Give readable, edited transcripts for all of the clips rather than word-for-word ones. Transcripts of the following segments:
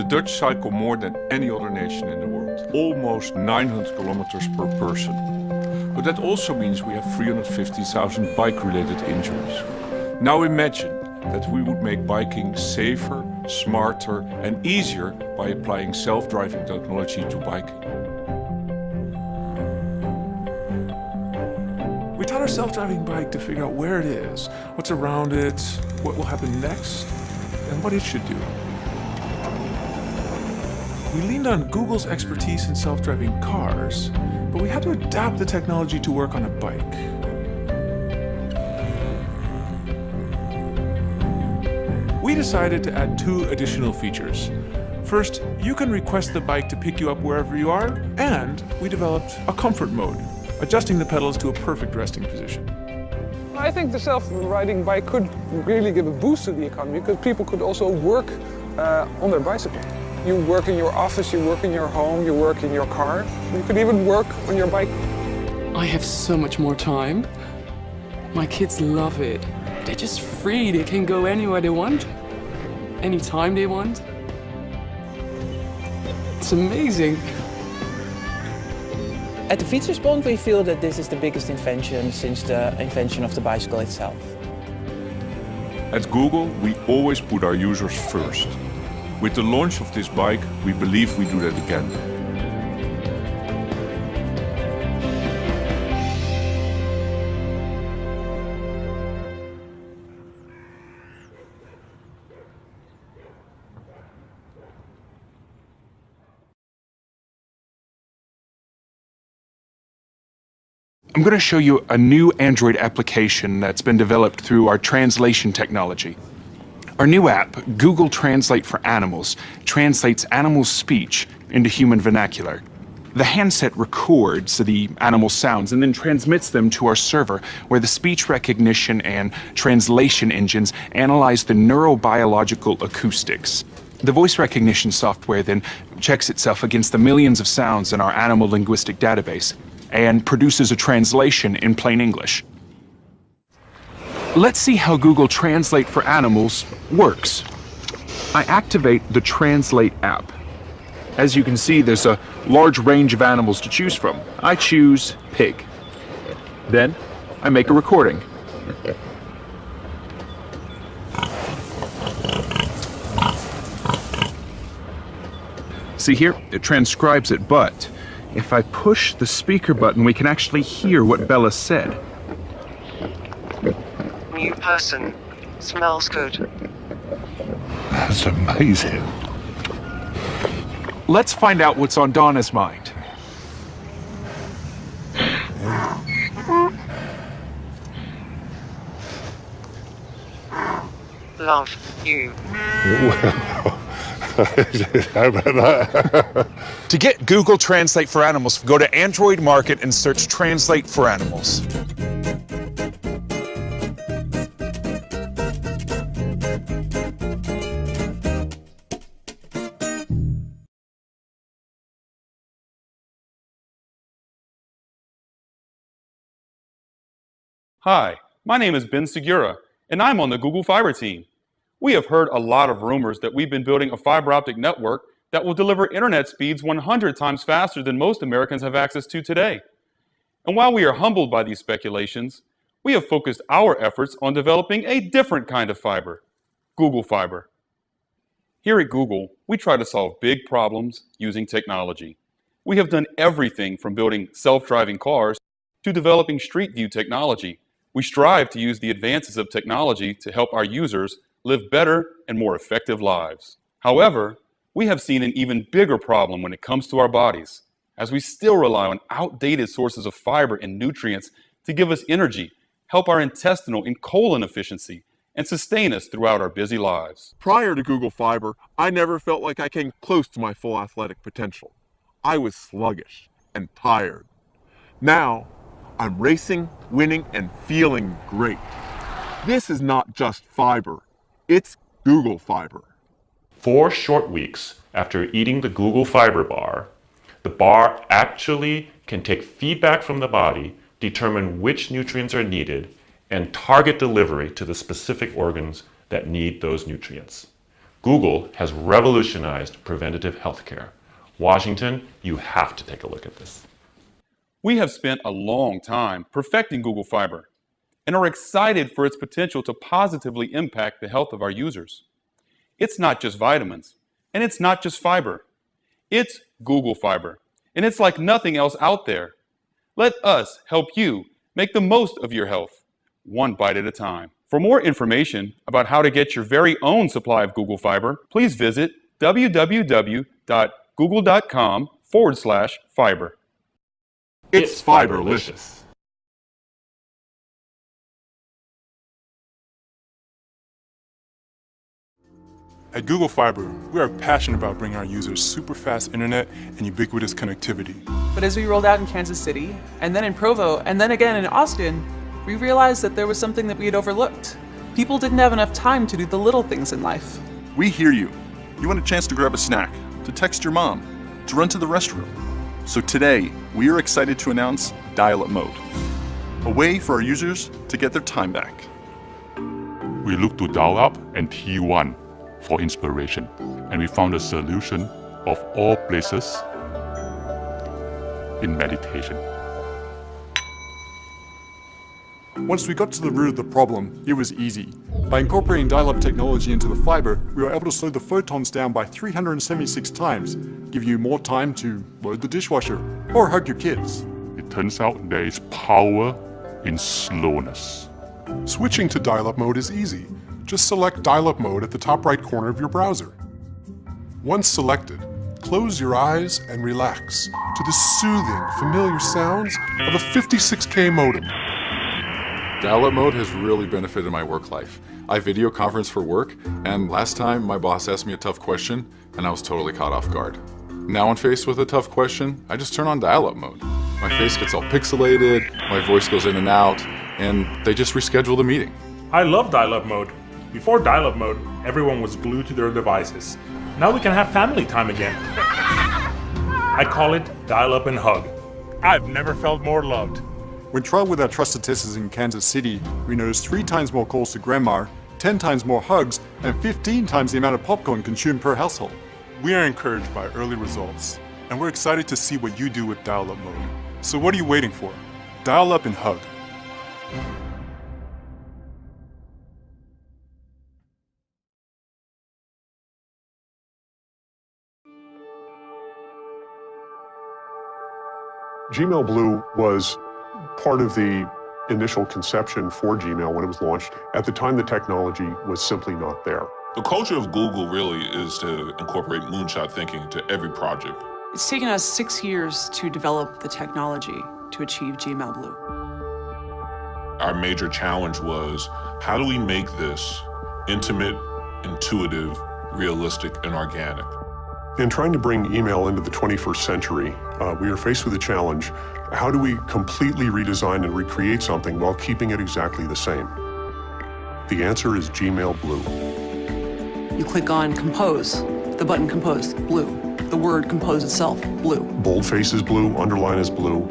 The Dutch cycle more than any other nation in the world, almost 900 kilometers per person. But that also means we have 350,000 bike-related injuries. Now imagine that we would make biking safer, smarter and easier by applying self-driving technology to biking. We taught our self-driving bike to figure out where it is, what's around it, what will happen next, and what it should do. We leaned on Google's expertise in self-driving cars, but we had to adapt the technology to work on a bike. We decided to add 2 additional features. First, you can request the bike to pick you up wherever you are, and we developed a comfort mode, adjusting the pedals to a perfect resting position. I think the self-riding bike could really give a boost to the economy because people could also work on their bicycle. You work in your office, you work in your home, you work in your car. You could even work on your bike. I have so much more time. My kids love it. They're just free. They can go anywhere they want, anytime they want. It's amazing. At the Fietsersbond, we feel that this is the biggest invention since the invention of the bicycle itself. At Google, we always put our users first. With the launch of this bike, we believe we do that again. I'm going to show you a new Android application that's been developed through our translation technology. Our new app, Google Translate for Animals, translates animal speech into human vernacular. The handset records the animal sounds and then transmits them to our server, where the speech recognition and translation engines analyze the neurobiological acoustics. The voice recognition software then checks itself against the millions of sounds in our animal linguistic database and produces a translation in plain English. Let's see how Google Translate for Animals works. I activate the Translate app. As you can see, there's a large range of animals to choose from. I choose pig. Then I make a recording. See here, it transcribes it, but if I push the speaker button, we can actually hear what Bella said. New person. Smells good. That's amazing. Let's find out what's on Donna's mind. Love you. How about that? To get Google Translate for Animals, go to Android Market and search Translate for Animals. Hi, my name is Ben Segura, and I'm on the Google Fiber team. We have heard a lot of rumors that we've been building a fiber optic network that will deliver internet speeds 100 times faster than most Americans have access to today. And while we are humbled by these speculations, we have focused our efforts on developing a different kind of fiber, Google Fiber. Here at Google, we try to solve big problems using technology. We have done everything from building self-driving cars to developing Street View technology. We strive to use the advances of technology to help our users live better and more effective lives. However, we have seen an even bigger problem when it comes to our bodies, as we still rely on outdated sources of fiber and nutrients to give us energy, help our intestinal and colon efficiency, and sustain us throughout our busy lives. Prior to Google Fiber, I never felt like I came close to my full athletic potential. I was sluggish and tired. Now, I'm racing, winning, and feeling great. This is not just fiber, it's Google Fiber. 4 short weeks after eating the Google Fiber bar, the bar actually can take feedback from the body, determine which nutrients are needed, and target delivery to the specific organs that need those nutrients. Google has revolutionized preventative healthcare. Washington, you have to take a look at this. We have spent a long time perfecting Google Fiber and are excited for its potential to positively impact the health of our users. It's not just vitamins, and it's not just fiber. It's Google Fiber, and it's like nothing else out there. Let us help you make the most of your health, one bite at a time. For more information about how to get your very own supply of Google Fiber, please visit www.google.com/fiber. It's Fiberlicious. At Google Fiber, we are passionate about bringing our users super fast internet and ubiquitous connectivity. But as we rolled out in Kansas City, and then in Provo, and then again in Austin, we realized that there was something that we had overlooked. People didn't have enough time to do the little things in life. We hear you. You want a chance to grab a snack, to text your mom, to run to the restroom. So today, we are excited to announce Dial-Up Mode, a way for our users to get their time back. We looked to Dial-Up and T1 for inspiration, and we found a solution of all places in meditation. Once we got to the root of the problem, it was easy. By incorporating dial-up technology into the fiber, we were able to slow the photons down by 376 times, giving you more time to load the dishwasher or hug your kids. It turns out there is power in slowness. Switching to dial-up mode is easy. Just select dial-up mode at the top right corner of your browser. Once selected, close your eyes and relax to the soothing, familiar sounds of a 56K modem. Dial-Up Mode has really benefited my work life. I video conference for work, and last time my boss asked me a tough question, and I was totally caught off guard. Now when faced with a tough question, I just turn on Dial-Up Mode. My face gets all pixelated, my voice goes in and out, and they just reschedule the meeting. I love Dial-Up Mode. Before Dial-Up Mode, everyone was glued to their devices. Now we can have family time again. I call it Dial-Up and Hug. I've never felt more loved. When trialed with our trusted testers in Kansas City, we noticed 3 times more calls to grandma, 10 times more hugs, and 15 times the amount of popcorn consumed per household. We are encouraged by early results, and we're excited to see what you do with Dial-Up Mode. So what are you waiting for? Dial up and hug. Gmail Blue was part of the initial conception for Gmail when it was launched. At the time, the technology was simply not there. The culture of Google really is to incorporate moonshot thinking to every project. It's taken us 6 years to develop the technology to achieve Gmail Blue. Our major challenge was, how do we make this intimate, intuitive, realistic, and organic? In trying to bring email into the 21st century, we are faced with a challenge. How do we completely redesign and recreate something while keeping it exactly the same? The answer is Gmail Blue. You click on Compose, the button Compose, blue. The word Compose itself, blue. Boldface is blue, underline is blue.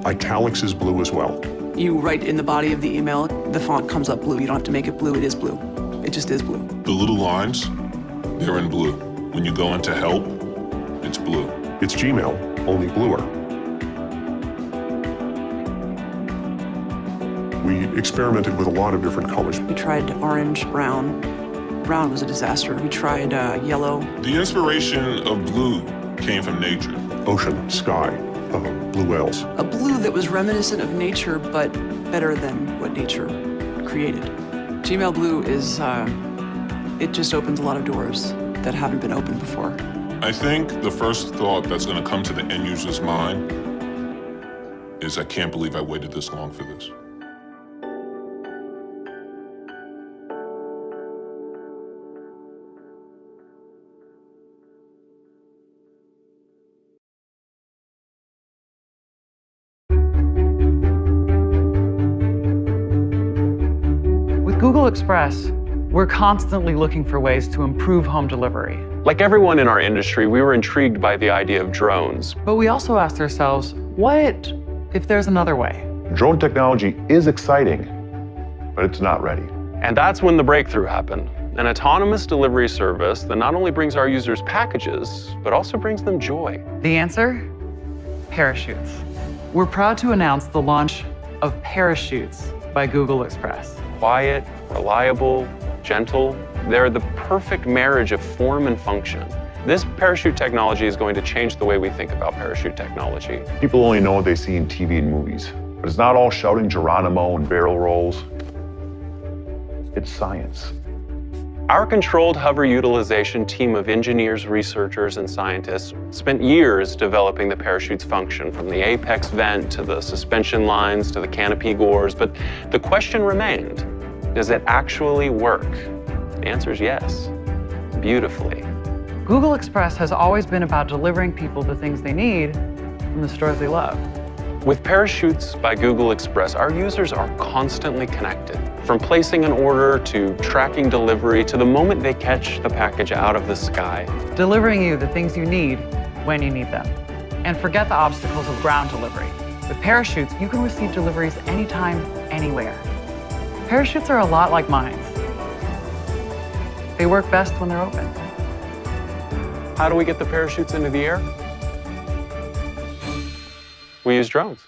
Italics is blue as well. You write in the body of the email, the font comes up blue. You don't have to make it blue, it is blue. It just is blue. The little lines, they're in blue. When you go into help, it's blue. It's Gmail, only bluer. We experimented with a lot of different colors. We tried orange, brown. Brown was a disaster. We tried yellow. The inspiration of blue came from nature. Ocean, sky, blue whales. A blue that was reminiscent of nature, but better than what nature created. Gmail Blue is, it just opens a lot of doors that haven't been opened before. I think the first thought that's going to come to the end user's mind is, I can't believe I waited this long for this. With Google Express, we're constantly looking for ways to improve home delivery. Like everyone in our industry, we were intrigued by the idea of drones. But we also asked ourselves, what if there's another way? Drone technology is exciting, but it's not ready. And that's when the breakthrough happened. an autonomous delivery service that not only brings our users packages, but also brings them joy. The answer? Parachutes. We're proud to announce the launch of Parachutes by Google Express. Quiet, reliable, gentle, they're the perfect marriage of form and function. This parachute technology is going to change the way we think about parachute technology. People only know what they see in TV and movies, but it's not all shouting Geronimo and barrel rolls. It's science. Our controlled hover utilization team of engineers, researchers, and scientists spent years developing the parachute's function, from the apex vent to the suspension lines to the canopy gores. But the question remained, does it actually work? The answer is yes, beautifully. Google Express has always been about delivering people the things they need from the stores they love. With Parachutes by Google Express, our users are constantly connected. From placing an order to tracking delivery to the moment they catch the package out of the sky. Delivering you the things you need when you need them. And forget the obstacles of ground delivery. With Parachutes, you can receive deliveries anytime, anywhere. Parachutes are a lot like mines. They work best when they're open. How do we get the parachutes into the air? We use drones.